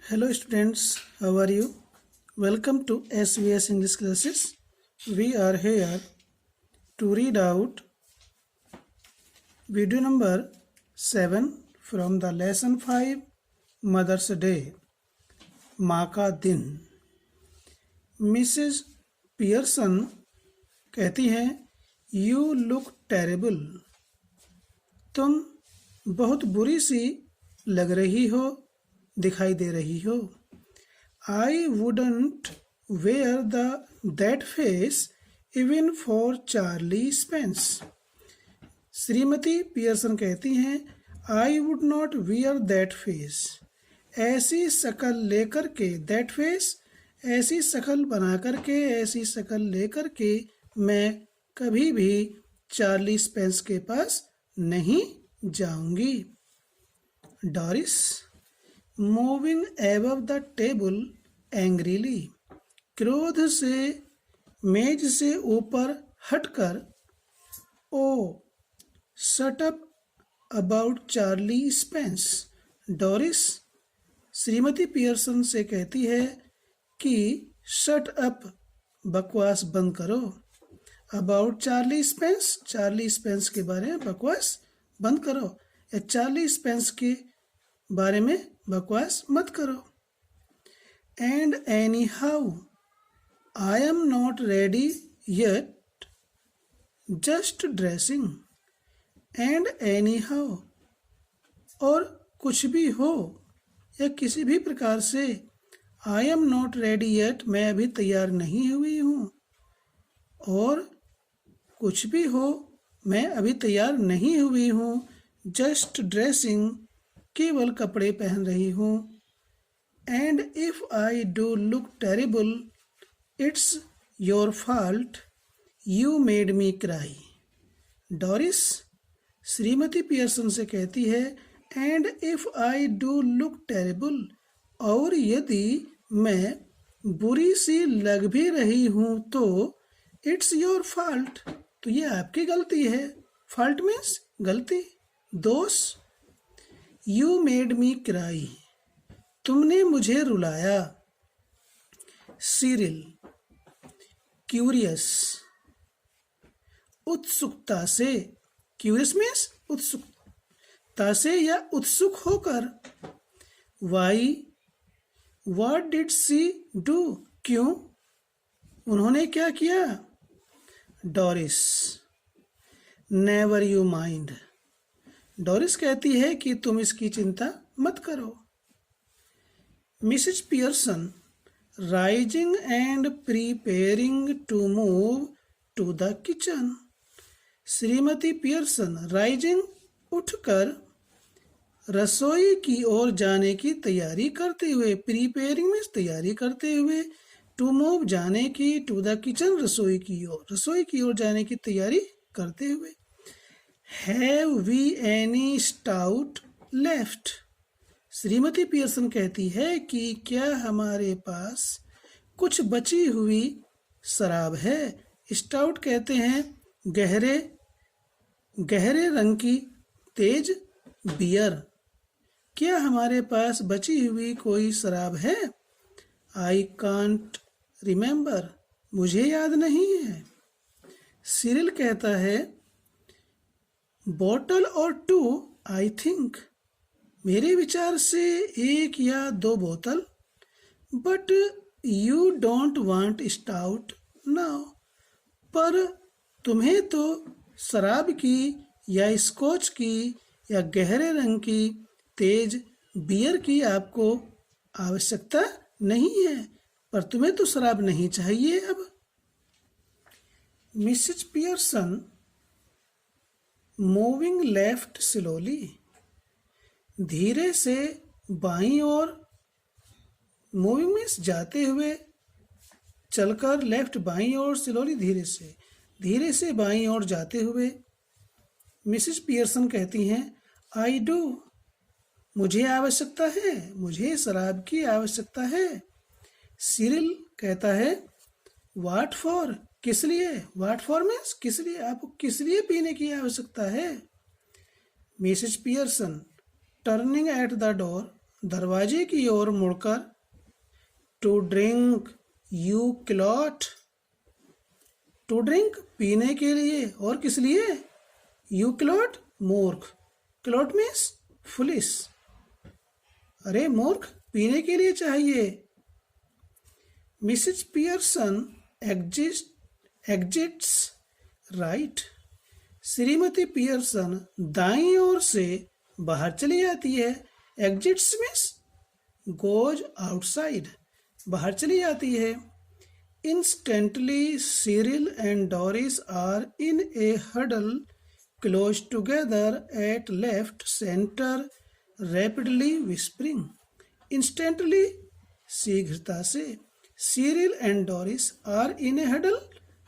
Hello students, how are you? Welcome to SVS English classes. We are here to read out video number 7 from the lesson 5 Mother's Day. माँ का दिन। Mrs Pearson कहती हैं you look terrible. तुम बहुत बुरी सी लग रही हो, दिखाई दे रही हो। I wouldn't wear that face even for Charlie Spence. Shrimati Pearson कहती हैं I would not wear that face. ऐसी शक्ल लेकर के, दैट फेस ऐसी शक्ल बना करके, ऐसी शक्ल लेकर के मैं कभी भी चार्ली स्पेंस के पास नहीं जाऊंगी। Doris moving above the table angrily. क्रोध से मेज से ऊपर हटकर oh shut up about Charlie Spence. Doris श्रीमती पियर्सन से कहती है कि शट अप बकवास बंद करो। About Charlie Spence, Charlie Spence के बारे में बकवास बंद करो, या चार्ली स्पेंस के बारे में बकवास मत करो। And any how I am not ready yet, just dressing. And any how और कुछ भी हो या किसी भी प्रकार से, I am not ready yet मैं अभी तैयार नहीं हुई हूँ, और कुछ भी हो मैं अभी तैयार नहीं हुई हूँ। जस्ट ड्रेसिंग केवल कपड़े पहन रही हूँ। And if I do look terrible it's your fault, you made me cry. Doris श्रीमती पियर्सन से कहती है and if I do look terrible, और यदि मैं बुरी सी लग भी रही हूँ तो इट्स योर फॉल्ट, तो ये आपकी गलती है। फॉल्ट मीन्स गलती, दोष। यू मेड मी क्राई, तुमने मुझे रुलाया। सीरिल क्यूरियस, उत्सुकता से। क्यूरियस मीन्स उत्सुकता से या उत्सुक होकर। Why what did she do, क्यों, उन्होंने क्या किया। Doris never you mind, Doris कहती है कि तुम इसकी चिंता मत करो। Mrs Pearson rising and preparing to move to the kitchen. Shrimati Pearson rising उठकर रसोई की ओर जाने की तैयारी करते हुए, प्रिपेयरिंग में तैयारी करते हुए, टू मूव जाने की, टू द किचन रसोई की ओर, रसोई की ओर जाने की तैयारी करते हुए। Have we any stout left. Shrimati Pearson कहती है कि क्या हमारे पास कुछ बची हुई शराब है। स्टाउट कहते हैं गहरे गहरे रंग की तेज बियर। क्या हमारे पास बची हुई कोई शराब है। आई कांट रिमेंबर, मुझे याद नहीं है। सिरिल कहता है बॉटल और टू आई थिंक, मेरे विचार से एक या दो बोतल। But you don't want stout now, पर तुम्हें तो शराब की या स्कॉच की या गहरे रंग की तेज बियर की आपको आवश्यकता नहीं है, पर तुम्हें तो शराब नहीं चाहिए अब। Mrs Pearson moving left slowly, धीरे से बाईं ओर। मूविंग मीन्स जाते हुए, चलकर, लेफ्ट बाईं ओर, स्लोली धीरे से बाईं ओर जाते हुए। मिसेज पियर्सन कहती हैं आई डू, मुझे आवश्यकता है, मुझे शराब की आवश्यकता है। सिरिल कहता है व्हाट फॉर, किस लिए। व्हाट फॉर मीन्स किस लिए, आपको किस लिए पीने की आवश्यकता है। Mrs Pearson turning at the door दरवाजे की ओर मुड़कर, to drink, you clot. To drink पीने के लिए, और किस लिए? यू क्लॉट मूर्ख, क्लॉट मीन्स फुलिश। अरे मूर्ख, पीने के लिए चाहिए। Mrs Pearson exits right. Shrimati Pearson दाईं ओर से बाहर चली जाती है। एग्जिट्स मीन्स गोज आउटसाइड, बाहर चली जाती है। Instantly, Cyril and Doris are in a huddle close together at left center, rapidly whispering. Instantly, शीघ्रता से, Cyril and Doris are in a huddle.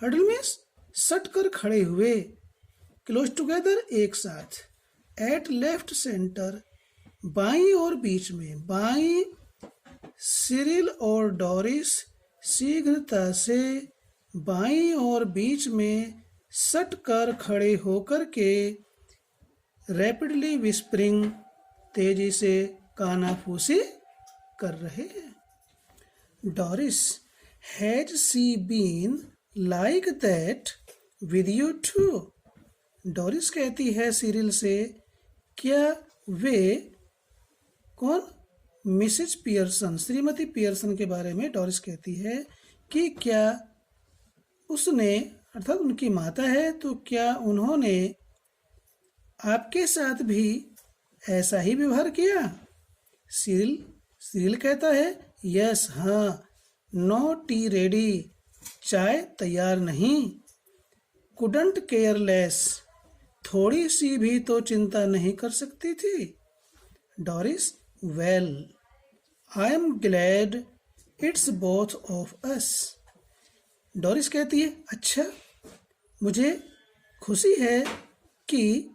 Huddle means सट कर खड़े हुए, close together एक साथ, at left center बाईं और बीच में। बाईं सिरिल और डोरिस शीघ्रता से बाईं और बीच में सट कर खड़े होकर के रैपिडली विस्परिंग तेजी से कानाफूसी कर रहे हैं। Doris, has she been like that with you too? Doris कहती है सिरिल से, क्या वे, कौन? मिसेज पियर्सन, श्रीमती पियर्सन के बारे में डोरिस कहती है कि क्या उसने, अर्थात उनकी माता है, तो क्या उन्होंने आपके साथ भी ऐसा ही व्यवहार किया? सिरिल कहता है, यस, हाँ। नो टी रेडी, चाय तैयार नहीं। कुडंट केयर लेस, थोड़ी सी भी तो चिंता नहीं कर सकती थी। Doris, well, I am glad it's both of us. Doris कहती है, अच्छा, मुझे खुशी है कि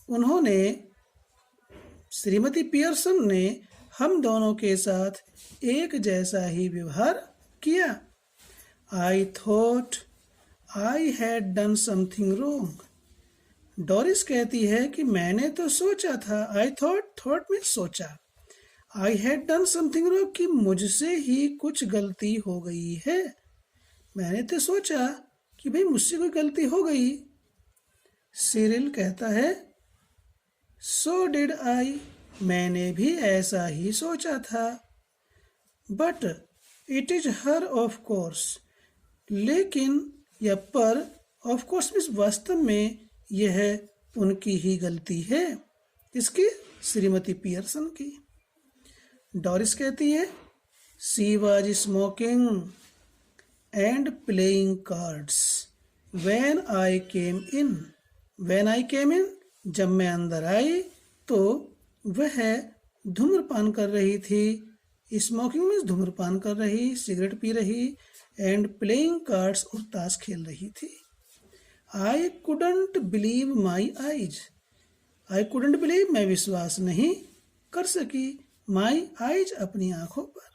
उन्होंने, श्रीमती पियर्सन ने हम दोनों के साथ एक जैसा ही व्यवहार किया। I thought I had done something wrong. Doris कहती है कि मैंने तो सोचा था। आई थॉट में सोचा। I had done something wrong, कि मुझसे ही कुछ गलती हो गई है। मैंने तो सोचा कि भाई मुझसे कोई गलती हो गई। सिरिल कहता है, सो डिड आई, मैंने भी ऐसा ही सोचा था। But it is her of course, लेकिन या पर, ऑफ कोर्स मीन्स वास्तव में यह उनकी ही गलती है। इसकी? श्रीमती पियर्सन की। डोरिस कहती है, she was smoking and playing cards when I came in. When I came in, जब मैं अंदर आई तो वह धूम्रपान कर रही थी। स्मोकिंग मीन्स धूम्रपान कर रही, सिगरेट पी रही, एंड प्लेइंग कार्ड्स, और ताश खेल रही थी। I couldn't believe my eyes. I couldn't believe, मैं विश्वास नहीं कर सकी। माई आईज, अपनी आंखों पर।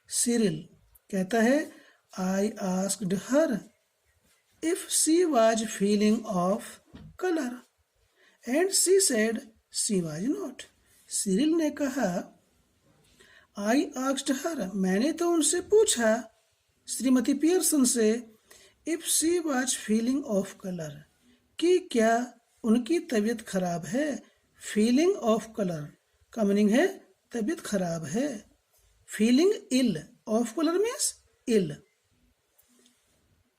सिरिल कहता है, I asked her if she was feeling off colour and she said she was not. Cyril ने कहा, आई आस्क्ड हर, मैंने तो उनसे पूछा, श्रीमती पियर्सन से, if she was feeling off colour, कि क्या उनकी तबीयत खराब है। फीलिंग ऑफ कलर का मीनिंग है तबीयत खराब है। Feeling ill, off colour means ill.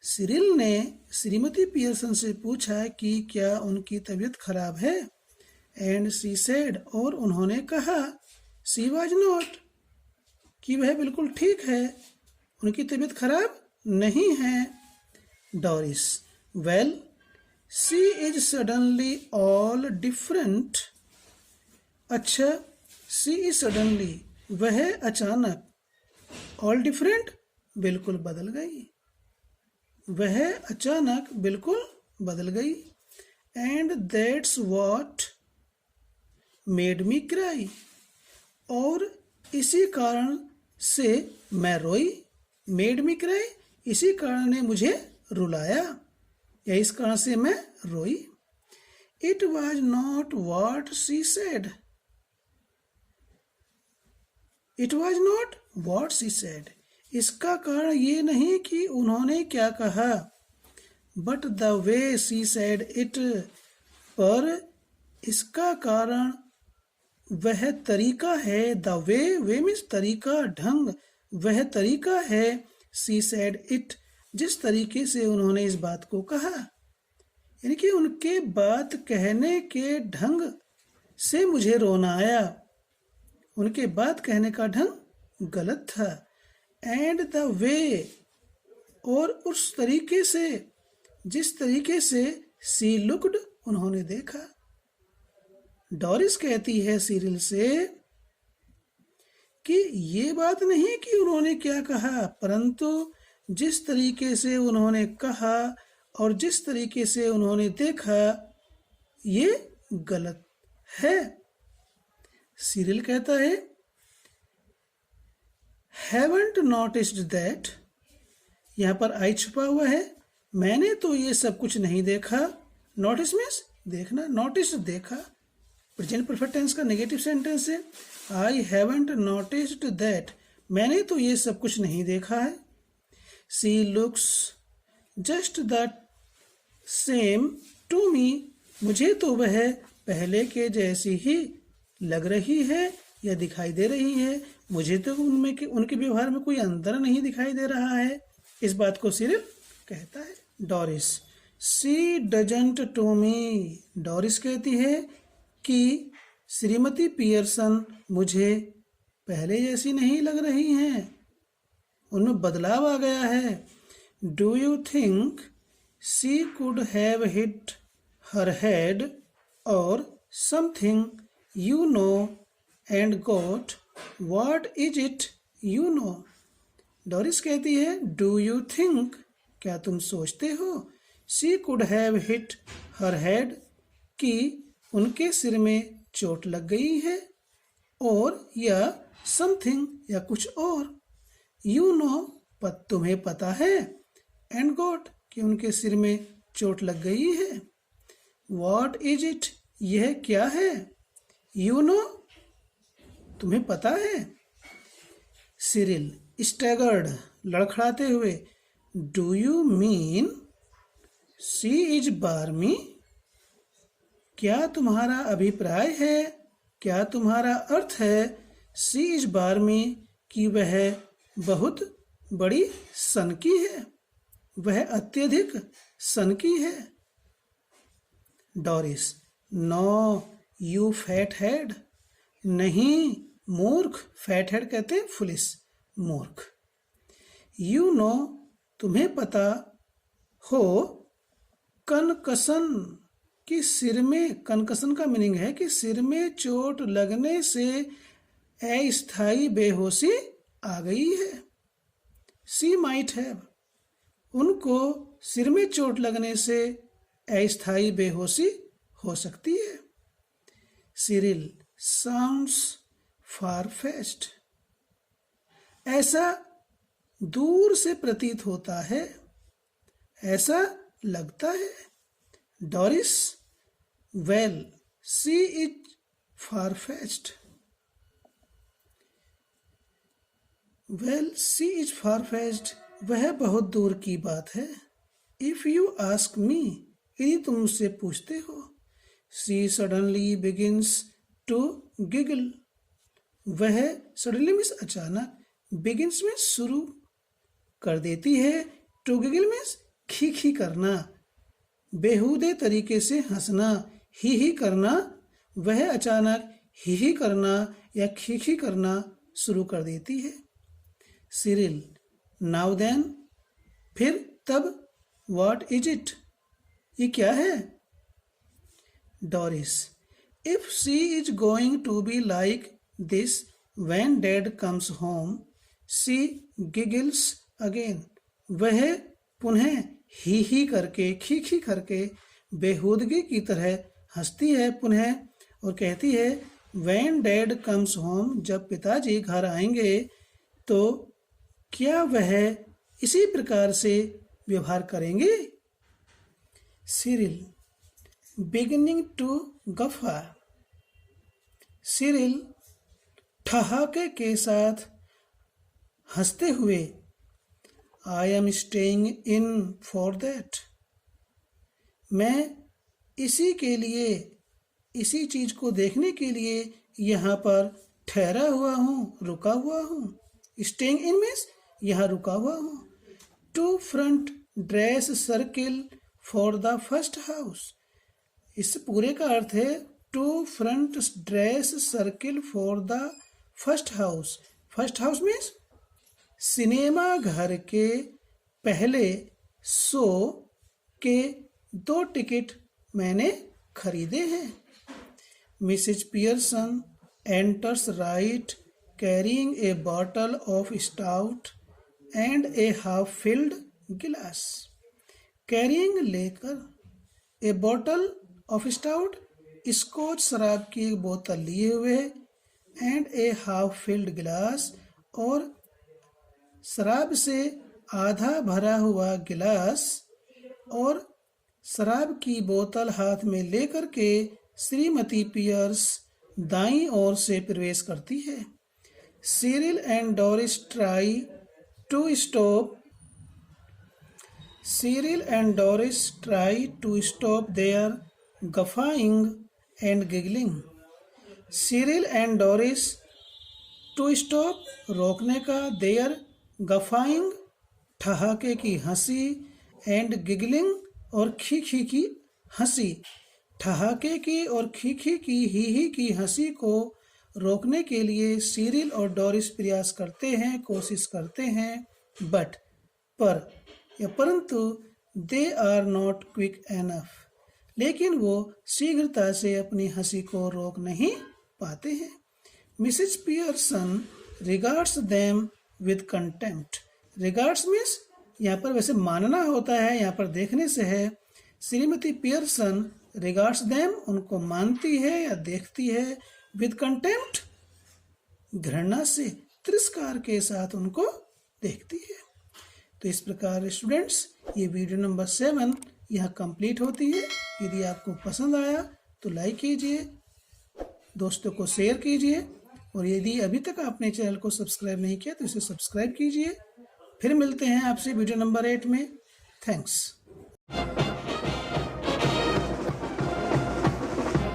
Cyril ने श्रीमती पियर्सन से पूछा कि क्या उनकी तबीयत खराब है। एंड शी सेड, और उन्होंने कहा, शी वाज नॉट, कि वह बिल्कुल ठीक है, उनकी तबीयत खराब नहीं है। Doris, well, she is suddenly all different. अच्छा, शी इज सडनली, वह अचानक, ऑल डिफरेंट, बिल्कुल बदल गई। वह अचानक बिल्कुल बदल गई। And that's what made me cry, और इसी कारण से मैं रोई। मेड मी क्राई, इसी कारण ने मुझे रुलाया, या इस कारण से मैं रोई। It was not what she said, It was not what she said. इसका कारण ये नहीं कि उन्होंने क्या कहा, but the way she said it. पर इसका कारण वह तरीका है. The way means तरीका, ढंग. वह तरीका है. She said it. जिस तरीके से उन्होंने इस बात को कहा, यानी कि उनके बात कहने के ढंग से मुझे रोना आया. उनके बात कहने का ढंग गलत था. एंड द वे, और उस तरीके से, जिस तरीके से सी लुक्ड, उन्होंने देखा. डोरिस कहती है सिरिल से कि ये बात नहीं कि उन्होंने क्या कहा, परंतु जिस तरीके से उन्होंने कहा और जिस तरीके से उन्होंने देखा, ये गलत है. सिरिल कहता है, haven't noticed that. यहाँ पर आई छुपा हुआ है. मैंने तो ये सब कुछ नहीं देखा. नोटिस मीन्स देखना, नोटिस देखा. प्रेजेंट परफेक्ट टेंस का नेगेटिव सेंटेंस है. I haven't noticed that. मैंने तो ये सब कुछ नहीं देखा है. She looks just the same to me. मुझे तो वह पहले के जैसी ही लग रही है या दिखाई दे रही है. मुझे तो उनमें उनके व्यवहार में कोई अंतर नहीं दिखाई दे रहा है. इस बात को सिरिल कहता है. Doris, she doesn't to me. Doris कहती है कि श्रीमती पियर्सन मुझे पहले जैसी नहीं लग रही हैं, उनमें बदलाव आ गया है. Do you think she could have hit her head or something you know and got. what is it you know? Doris कहती है, do you think, क्या तुम सोचते हो, she could have hit her head, कि उनके सिर में चोट लग गई है, और या something, या कुछ और. you know, तुम्हें पता है, and got, कि उनके सिर में चोट लग गई है. what is it, यह क्या है. You know, तुम्हें पता है. सिरिल स्टैगर्ड, लड़खड़ाते हुए, do you mean she is बार्मी. क्या तुम्हारा अभिप्राय है, क्या तुम्हारा अर्थ है, शी इज बार्मी, कि वह बहुत बड़ी सनकी है, वह अत्यधिक सनकी है. Doris, no you fat head. नहीं मूर्ख. फैट हेड कहते हैं फुलिस, मूर्ख. यू नो, तुम्हें पता हो, कनकसन, कि सिर में, कनकसन का मीनिंग है कि सिर में चोट लगने से अस्थायी बेहोशी आ गई है. सी माइट हैव, उनको सिर में चोट लगने से अस्थायी बेहोशी हो सकती है. Cyril, sounds far-fetched. ऐसा दूर से प्रतीत होता है, ऐसा लगता है. Doris, well she is far-fetched. Well she is far-fetched, वह बहुत दूर की बात है. इफ यू आस्क मी, यदि तुम मुझसे पूछते हो. She suddenly begins to giggle. वह suddenly means अचानक, begins means शुरू कर देती है, to giggle means खी करना, बेहुदे तरीके से हंसना, ही करना. वह अचानक ही करना या खी करना शुरू कर देती है. सिरिल, नाउ देन, फिर तब, what is it, ये क्या है. Doris, if she is going to be like this when dad comes home, she giggles again. वह पुनः ही करके, खी करके, बेहूदगी की तरह हंसती है पुनः, और कहती है, when dad comes home, जब पिताजी घर आएंगे तो क्या वह इसी प्रकार से व्यवहार करेंगे. Cyril, beginning to guffaw. Cyril ठहाके के साथ हंसते हुए, I am staying in for that, मैं इसी के लिए, इसी चीज को देखने के लिए यहाँ पर ठहरा हुआ हूँ, रुका हुआ हूँ। स्टेइंग इन मीन्स यहाँ रुका हुआ हूँ। To front dress circle for the first house, इस पूरे का अर्थ है to front dress circle for the first house. First house means cinema घर के पहले शो के 2 टिकट मैंने खरीदे हैं। Mrs Pearson enters right carrying a bottle of stout and a half filled गिलास। कैरिंग लेकर, a bottle of stout scotch शराब की एक बोतल लिए हुए, एंड ए हाफ फिल्ड गिलास और शराब से आधा भरा हुआ गिलास और शराब की बोतल हाथ में लेकर के श्रीमती पियर्स दाईं ओर से प्रवेश करती है। Cyril and Doris try to stop, Cyril and Doris try to stop their guffawing and giggling. Cyril and Doris to stop, रोकने का, their guffawing, ठहाके की हंसी, and giggling, और खी की हंसी। ठहाके की और खी की ही की हंसी को रोकने के लिए सीरिल और डोरिस प्रयास करते हैं, कोशिश करते हैं, बट पर या परंतु they are not quick enough, लेकिन वो शीघ्रता से अपनी हंसी को रोक नहीं पाते हैं। Mrs Pearson regards them with contempt. Regards means यहाँ पर वैसे मानना होता है, यहाँ पर देखने से है। श्रीमती पियर्सन रिगार्ड्स देम, उनको मानती है या देखती है, विद कंटेम्प्ट, घृणा से, तिरस्कार के साथ उनको देखती है। तो इस प्रकार स्टूडेंट्स ये वीडियो नंबर 7 यहाँ कंप्लीट होती है। यदि आपको पसंद आया तो लाइक कीजिए, दोस्तों को शेयर कीजिए, और यदि अभी तक आपने चैनल को सब्सक्राइब नहीं किया तो इसे सब्सक्राइब कीजिए। फिर मिलते हैं आपसे वीडियो नंबर 8 में। थैंक्स।